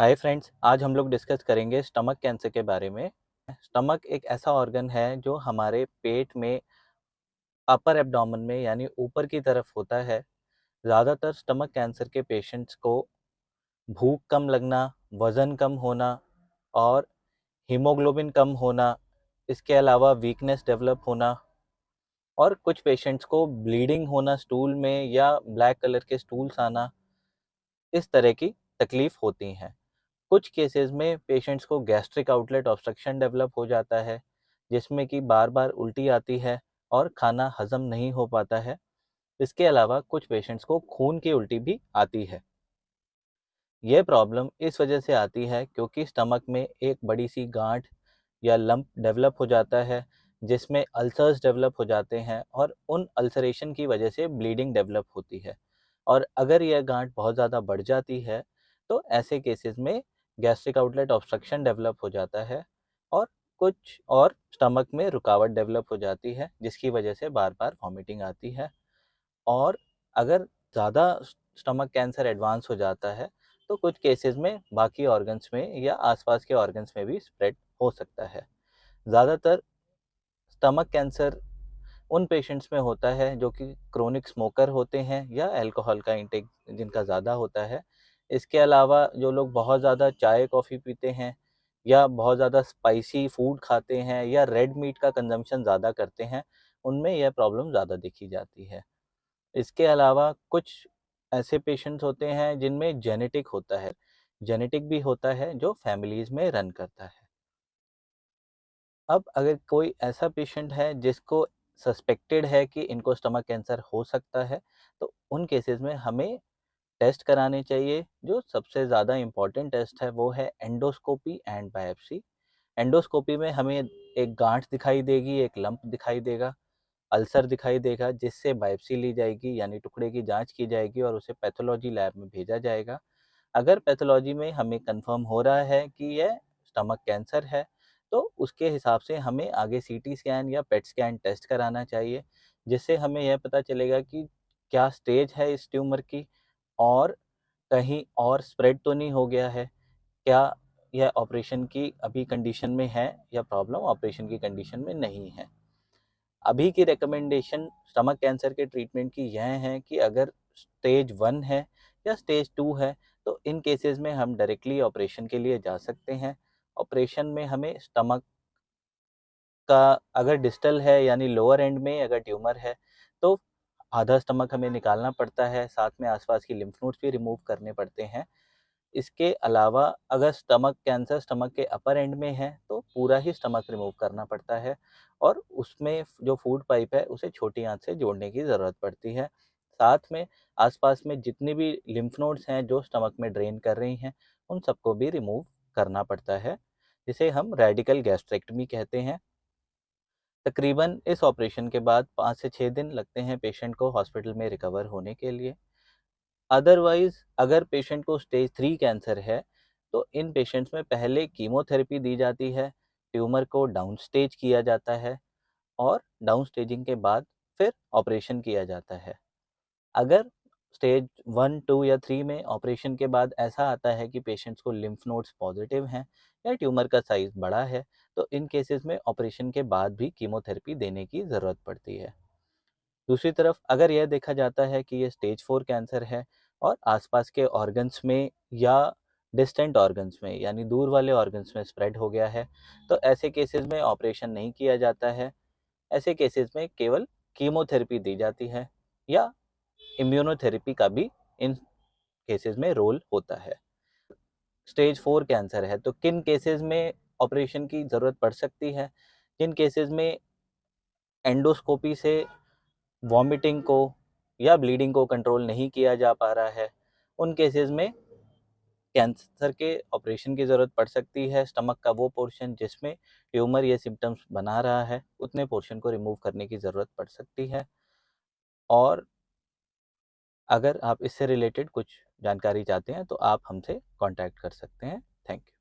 Hi friends, आज हम लोग डिस्कस करेंगे स्टमक कैंसर के बारे में। स्टमक एक ऐसा ऑर्गन है जो हमारे पेट में अपर एब्डोमेन में यानी ऊपर की तरफ होता है। ज़्यादातर स्टमक कैंसर के पेशेंट्स को भूख कम लगना, वज़न कम होना और हीमोग्लोबिन कम होना, इसके अलावा वीकनेस डेवलप होना और कुछ पेशेंट्स को ब्लीडिंग होना स्टूल में या ब्लैक कलर के स्टूल्स आना, इस तरह की तकलीफ होती हैं। कुछ केसेस में पेशेंट्स को गैस्ट्रिक आउटलेट ऑब्स्ट्रक्शन डेवलप हो जाता है, जिसमें कि बार बार उल्टी आती है और खाना हजम नहीं हो पाता है। इसके अलावा कुछ पेशेंट्स को खून की उल्टी भी आती है। यह प्रॉब्लम इस वजह से आती है क्योंकि स्टमक में एक बड़ी सी गांठ या लंप डेवलप हो जाता है, जिसमें अल्सर्स डेवलप हो जाते हैं और उन अल्सरेशन की वजह से ब्लीडिंग डेवलप होती है। और अगर यह गांठ बहुत ज़्यादा बढ़ जाती है तो ऐसे केसेस में गैस्ट्रिक आउटलेट ऑब्स्ट्रक्शन डेवलप हो जाता है और कुछ और स्टमक में रुकावट डेवलप हो जाती है, जिसकी वजह से बार बार वॉमिटिंग आती है। और अगर ज़्यादा स्टमक कैंसर एडवांस हो जाता है तो कुछ केसेस में बाकी ऑर्गन्स में या आसपास के ऑर्गन्स में भी स्प्रेड हो सकता है। ज़्यादातर स्टमक कैंसर उन पेशेंट्स में होता है जो कि क्रोनिक स्मोकर होते हैं या अल्कोहल का इंटेक जिनका ज़्यादा होता है। इसके अलावा जो लोग बहुत ज़्यादा चाय कॉफ़ी पीते हैं या बहुत ज़्यादा स्पाइसी फूड खाते हैं या रेड मीट का कंजम्पशन ज़्यादा करते हैं, उनमें यह प्रॉब्लम ज़्यादा देखी जाती है। इसके अलावा कुछ ऐसे पेशेंट्स होते हैं जिनमें जेनेटिक होता है, जेनेटिक भी होता है जो फैमिलीज़ में रन करता है। अब अगर कोई ऐसा पेशेंट है जिसको सस्पेक्टेड है कि इनको स्टमक कैंसर हो सकता है, तो उन केसेस में हमें टेस्ट कराने चाहिए। जो सबसे ज़्यादा इम्पोर्टेंट टेस्ट है वो है एंडोस्कोपी एंड बायोप्सी। एंडोस्कोपी में हमें एक गांठ दिखाई देगी, एक लंप दिखाई देगा, अल्सर दिखाई देगा, जिससे बायोप्सी ली जाएगी यानी टुकड़े की जांच की जाएगी और उसे पैथोलॉजी लैब में भेजा जाएगा। अगर पैथोलॉजी में हमें कंफर्म हो रहा है कि यह स्टमक कैंसर है, तो उसके हिसाब से हमें आगे सीटी स्कैन या पेट स्कैन टेस्ट कराना चाहिए, जिससे हमें यह पता चलेगा कि क्या स्टेज है इस ट्यूमर की और कहीं और स्प्रेड तो नहीं हो गया है। क्या यह ऑपरेशन की अभी कंडीशन में है या प्रॉब्लम ऑपरेशन की कंडीशन में नहीं है। अभी की रिकमेंडेशन स्टमक कैंसर के ट्रीटमेंट की यह है कि अगर स्टेज 1 है या स्टेज 2 है तो इन केसेस में हम डायरेक्टली ऑपरेशन के लिए जा सकते हैं। ऑपरेशन में हमें स्टमक का अगर डिस्टल है यानी लोअर एंड में अगर ट्यूमर है तो आधा स्टमक हमें निकालना पड़ता है, साथ में आसपास की लिम्फ नोड्स भी रिमूव करने पड़ते हैं। इसके अलावा अगर स्टमक कैंसर स्टमक के अपर एंड में है तो पूरा ही स्टमक रिमूव करना पड़ता है और उसमें जो फूड पाइप है उसे छोटी आंत से जोड़ने की ज़रूरत पड़ती है। साथ में आसपास में जितनी भी लिम्फ नोड्स हैं जो स्टमक में ड्रेन कर रही हैं, उन सबको भी रिमूव करना पड़ता है, जिसे हम रेडिकल गैस्ट्रेक्टमी कहते हैं। तकरीबन इस ऑपरेशन के बाद 5 से 6 दिन लगते हैं पेशेंट को हॉस्पिटल में रिकवर होने के लिए। अदरवाइज़ अगर पेशेंट को स्टेज 3 कैंसर है, तो इन पेशेंट्स में पहले कीमोथेरेपी दी जाती है, ट्यूमर को डाउन स्टेज किया जाता है और डाउन स्टेजिंग के बाद फिर ऑपरेशन किया जाता है। अगर स्टेज 1, 2 या 3 में ऑपरेशन के बाद ऐसा आता है कि पेशेंट्स को लिम्फ नोड्स पॉजिटिव हैं या ट्यूमर का साइज़ बड़ा है, तो इन केसेस में ऑपरेशन के बाद भी कीमोथेरेपी देने की ज़रूरत पड़ती है। दूसरी तरफ अगर यह देखा जाता है कि ये स्टेज 4 कैंसर है और आसपास के ऑर्गन्स में या डिस्टेंट ऑर्गन्स में यानी दूर वाले ऑर्गन्स में स्प्रेड हो गया है, तो ऐसे केसेस में ऑपरेशन नहीं किया जाता है। ऐसे केसेस में केवल कीमोथेरेपी दी जाती है या इम्यूनोथेरेपी का भी इन केसेस में रोल होता है। स्टेज 4 कैंसर है तो किन केसेस में ऑपरेशन की ज़रूरत पड़ सकती है? जिन केसेस में एंडोस्कोपी से वॉमिटिंग को या ब्लीडिंग को कंट्रोल नहीं किया जा पा रहा है, उन केसेस में कैंसर के ऑपरेशन की ज़रूरत पड़ सकती है। स्टमक का वो पोर्शन जिसमें ट्यूमर ये सिम्पटम्स बना रहा है, उतने पोर्शन को रिमूव करने की ज़रूरत पड़ सकती है। और अगर आप इससे रिलेटेड कुछ जानकारी चाहते हैं तो आप हमसे कॉन्टैक्ट कर सकते हैं। Thank you.